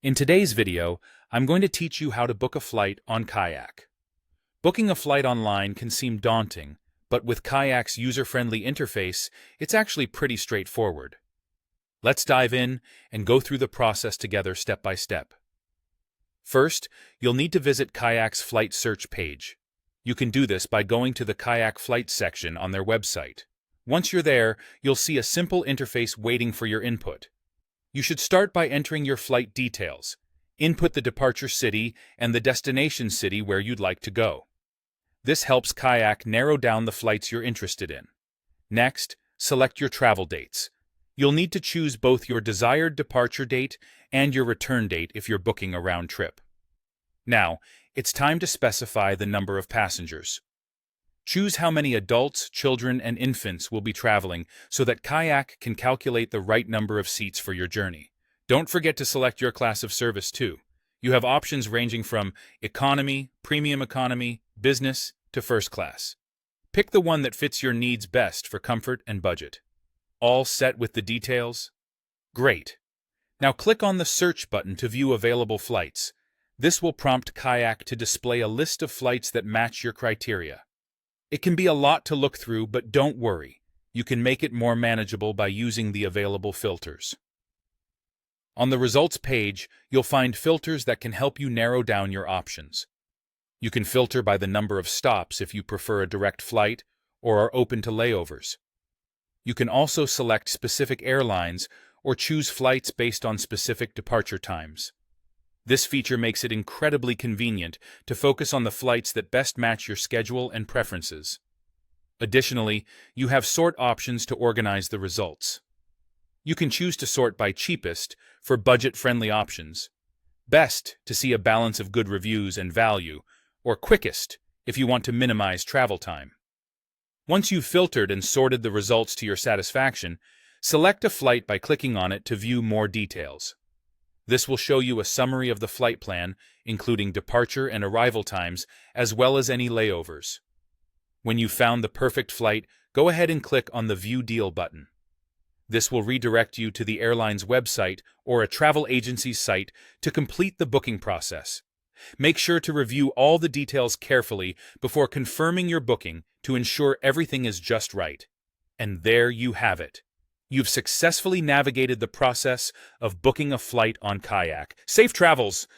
In today's video, I'm going to teach you how to book a flight on Kayak. Booking a flight online can seem daunting, but with Kayak's user-friendly interface, it's actually pretty straightforward. Let's dive in and go through the process together step by step. First, you'll need to visit Kayak's flight search page. You can do this by going to the Kayak flight section on their website. Once you're there, you'll see a simple interface waiting for your input. You should start by entering your flight details. Input the departure city and the destination city where you'd like to go. This helps Kayak narrow down the flights you're interested in. Next, select your travel dates. You'll need to choose both your desired departure date and your return date if you're booking a round trip. Now, it's time to specify the number of passengers. Choose how many adults, children, and infants will be traveling so that Kayak can calculate the right number of seats for your journey. Don't forget to select your class of service too. You have options ranging from economy, premium economy, business, to first class. Pick the one that fits your needs best for comfort and budget. All set with the details? Great! Now click on the Search button to view available flights. This will prompt Kayak to display a list of flights that match your criteria. It can be a lot to look through, but don't worry. You can make it more manageable by using the available filters. On the results page, you'll find filters that can help you narrow down your options. You can filter by the number of stops if you prefer a direct flight or are open to layovers. You can also select specific airlines or choose flights based on specific departure times. This feature makes it incredibly convenient to focus on the flights that best match your schedule and preferences. Additionally, you have sort options to organize the results. You can choose to sort by cheapest for budget-friendly options, best to see a balance of good reviews and value, or quickest if you want to minimize travel time. Once you've filtered and sorted the results to your satisfaction, select a flight by clicking on it to view more details. This will show you a summary of the flight plan, including departure and arrival times, as well as any layovers. When you've found the perfect flight, go ahead and click on the View Deal button. This will redirect you to the airline's website or a travel agency's site to complete the booking process. Make sure to review all the details carefully before confirming your booking to ensure everything is just right. And there you have it. You've successfully navigated the process of booking a flight on Kayak. Safe travels!